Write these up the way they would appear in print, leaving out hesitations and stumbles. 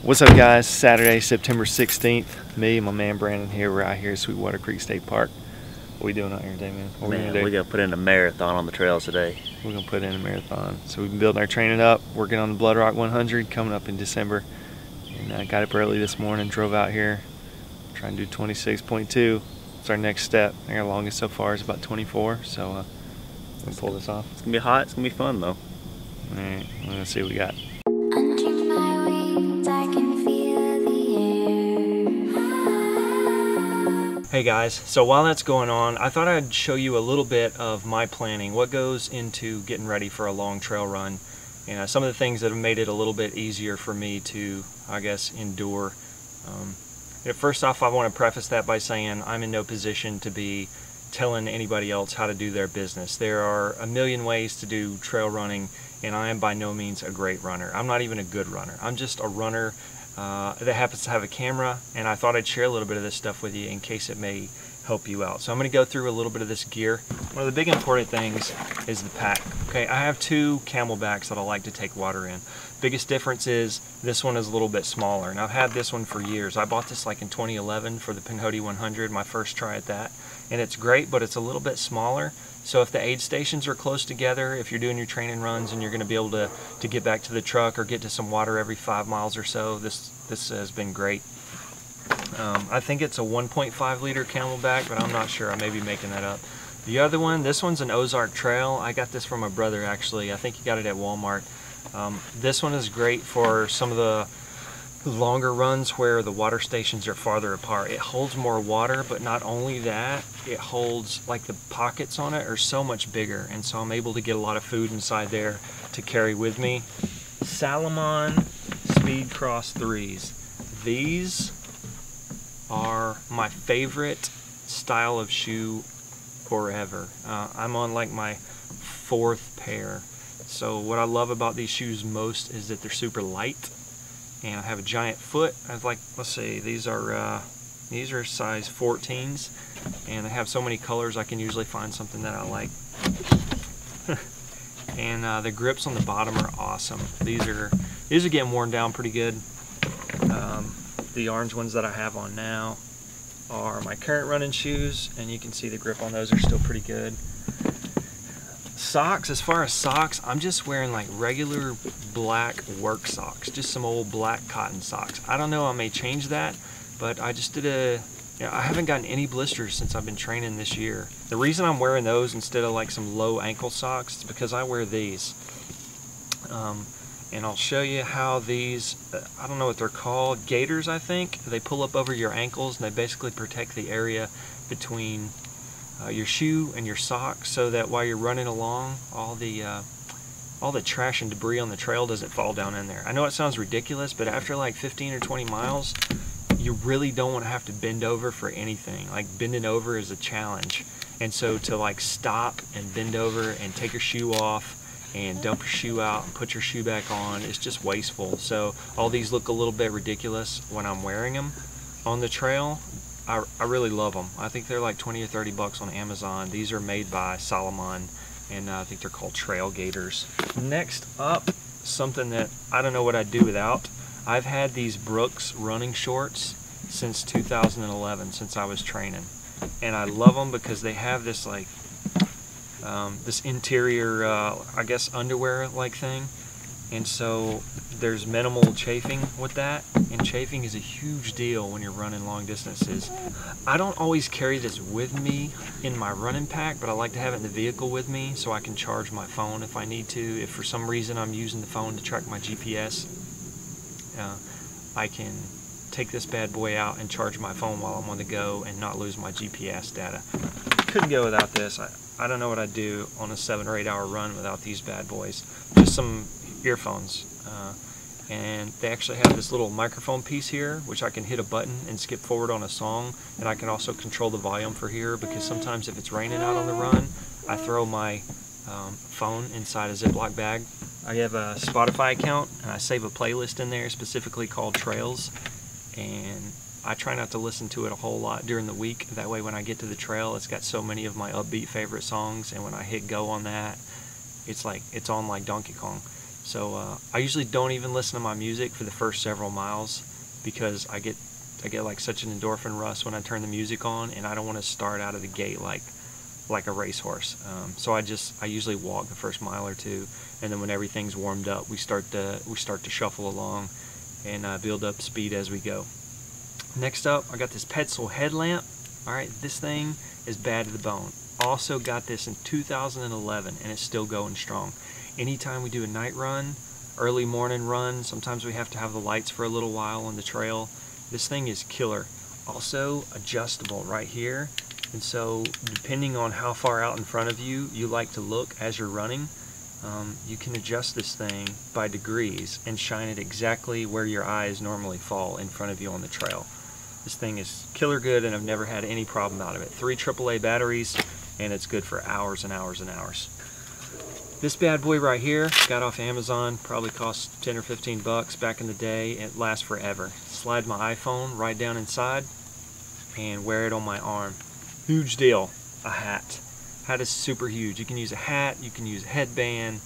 What's up, guys? Saturday, September 16th. Me and my man Brandon here. We're out here at Sweetwater Creek State Park. What are we doing out here today, man? What we're gonna put in a marathon on the trails today. We're gonna put in a marathon. So we've been building our training up, working on the BloodRock 100 coming up in December. And I got up early this morning, drove out here, trying to do 26.2. It's our next step. I think our longest so far is about 24. So we'll pull this off. It's gonna be hot. It's gonna be fun though. All right, we're gonna see what we got. Hey guys, so while that's going on, I thought I'd show you a little bit of my planning, what goes into getting ready for a long trail run, and some of the things that have made it a little bit easier for me to, I guess, endure. First off, I want to preface that by saying I'm in no position to be telling anybody else how to do their business. There are a million ways to do trail running, and I am by no means a great runner. I'm not even a good runner. I'm just a runner that happens to have a camera, and I thought I'd share a little bit of this stuff with you in case it may help you out. So I'm going to go through a little bit of this gear. One of the big important things is the pack. Okay, I have two Camelbacks that I like to take water in. Biggest difference is this one is a little bit smaller, and I've had this one for years. I bought this like in 2011 for the Pinhoti 100, my first try at that, and it's great, but it's a little bit smaller. So if the aid stations are close together, if you're doing your training runs and you're going to be able to get back to the truck or get to some water every 5 miles or so, this has been great. I think it's a 1.5 liter Camelback, but I'm not sure. I may be making that up. The other one, this one's an Ozark Trail. I got this from my brother, actually. I think he got it at Walmart. This one is great for some of the longer runs where the water stations are farther apart. It holds more water, but not only that, it holds, like, the pockets on it are so much bigger, and so I'm able to get a lot of food inside there to carry with me. Salomon Speed Cross 3s. These are my favorite style of shoe forever. I'm on like my 4th pair. So what I love about these shoes most is that they're super light, and I have a giant foot. I have, like, let's see, these are size 14s, and they have so many colors I can usually find something that I like. And the grips on the bottom are awesome. These are getting worn down pretty good. The orange ones that I have on now are my current running shoes, and you can see the grip on those are still pretty good. Socks, as far as socks, I'm just wearing like regular black work socks, just some old black cotton socks. I don't know, I may change that, but I just did I haven't gotten any blisters since I've been training this year. The reason I'm wearing those instead of like some low ankle socks is because I wear these. And I'll show you how these, I don't know what they're called, gaiters, I think. They pull up over your ankles, and they basically protect the area between your shoe and your sock, so that while you're running along, all the trash and debris on the trail doesn't fall down in there. I know it sounds ridiculous, but after like 15 or 20 miles, you really don't want to have to bend over for anything. Like, bending over is a challenge. And so to like stop and bend over and take your shoe off and dump your shoe out and put your shoe back on, it's just wasteful. So all these look a little bit ridiculous when I'm wearing them on the trail. I really love them. I think they're like 20 or 30 bucks on Amazon. These are made by Salomon, and I think they're called Trail Gaiters. Next up, something that I don't know what I'd do without. I've had these Brooks running shorts since 2011, since I was training. And I love them because they have this like this interior, I guess, underwear-like thing, and so there's minimal chafing with that, and chafing is a huge deal when you're running long distances. I don't always carry this with me in my running pack, but I like to have it in the vehicle with me so I can charge my phone if I need to. If for some reason I'm using the phone to track my GPS, I can take this bad boy out and charge my phone while I'm on the go and not lose my GPS data. Couldn't go without this. I don't know what I'd do on a 7 or 8 hour run without these bad boys. Just some earphones. And they actually have this little microphone piece here, which I can hit a button and skip forward on a song, and I can also control the volume for here, because sometimes if it's raining out on the run, I throw my phone inside a Ziploc bag. I have a Spotify account, and I save a playlist in there specifically called Trails, and I try not to listen to it a whole lot during the week. That way when I get to the trail, it's got so many of my upbeat favorite songs, and when I hit go on that, it's on like Donkey Kong. So I usually don't even listen to my music for the first several miles because I get like such an endorphin rush when I turn the music on, and I don't want to start out of the gate like a racehorse. So I usually walk the first mile or two, and then when everything's warmed up, we start to shuffle along and build up speed as we go. Next up, I got this Petzl Headlamp. All right, this thing is bad to the bone. Also got this in 2011, and it's still going strong. Anytime we do a night run, early morning run, sometimes we have to have the lights for a little while on the trail. This thing is killer. Also adjustable right here, and so depending on how far out in front of you like to look as you're running, you can adjust this thing by degrees and shine it exactly where your eyes normally fall in front of you on the trail. This thing is killer good, and I've never had any problem out of it. 3 AAA batteries, and it's good for hours and hours and hours. This bad boy right here, got off Amazon, probably cost 10 or 15 bucks back in the day. It lasts forever. Slide my iPhone right down inside and wear it on my arm. Huge deal. A hat. Hat is super huge. You can use a hat, you can use a headband,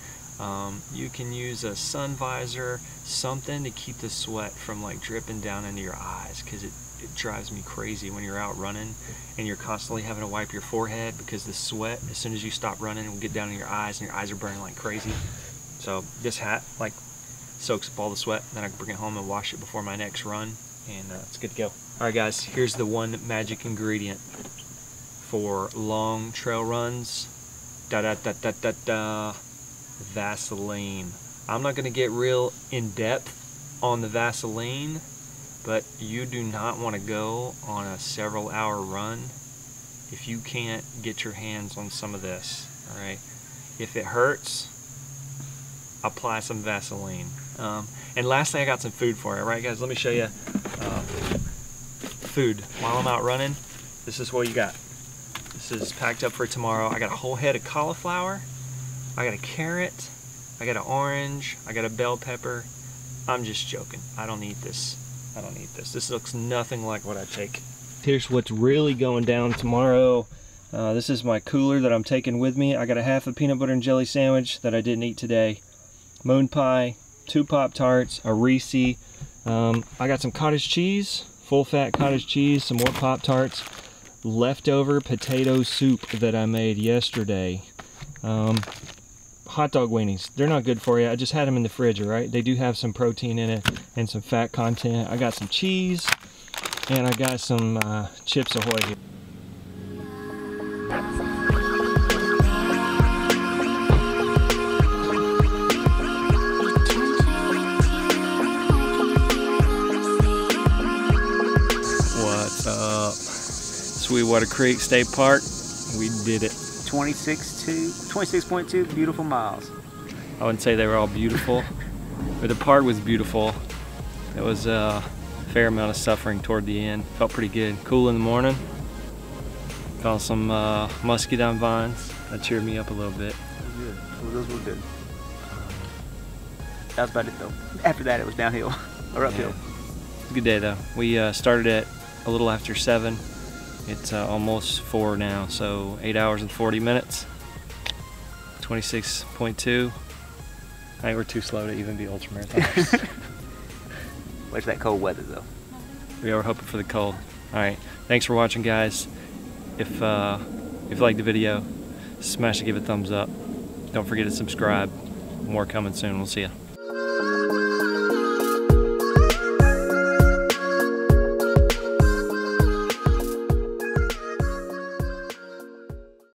you can use a sun visor, something to keep the sweat from like dripping down into your eyes, because it drives me crazy when you're out running and you're constantly having to wipe your forehead because the sweat, as soon as you stop running, will get down in your eyes and your eyes are burning like crazy. So this hat like soaks up all the sweat, then I can bring it home and wash it before my next run, and it's good to go. Alright guys, here's the one magic ingredient for long trail runs. Vaseline. I'm not going to get real in depth on the Vaseline, but you do not want to go on a several-hour run if you can't get your hands on some of this. Alright, if it hurts, apply some Vaseline. And lastly, I got some food for you. Alright guys, let me show you food while I'm out running. This is what you got. This is packed up for tomorrow. I got a whole head of cauliflower, I got a carrot, I got an orange, I got a bell pepper. I'm just joking. I don't eat this. I don't eat this. This looks nothing like what I take. Here's what's really going down tomorrow. This is my cooler that I'm taking with me. I got a half a peanut butter and jelly sandwich that I didn't eat today, moon pie, 2 Pop-Tarts, a Reese. I got some cottage cheese, full fat cottage cheese, some more Pop-Tarts, leftover potato soup that I made yesterday. Hot dog weenies. They're not good for you. I just had them in the fridge, right? They do have some protein in it and some fat content. I got some cheese, and I got some Chips Ahoy here. What's up? Sweetwater Creek State Park. We did it. 26.2 beautiful miles. I wouldn't say they were all beautiful, but the part was beautiful. It was a fair amount of suffering toward the end. Felt pretty good. Cool in the morning. Found some muscadine vines. That cheered me up a little bit. Good. Well, those were good. That was about it though. After that, it was downhill or uphill. Yeah. Good day though. We started at a little after 7. It's almost 4 now, so 8 hours and 40 minutes. 26.2. I think we're too slow to even be ultramarathoners. Wait for that cold weather though. We are hoping for the cold. Alright, thanks for watching guys. If you liked the video, smash it, give it a thumbs up. Don't forget to subscribe. More coming soon. We'll see ya.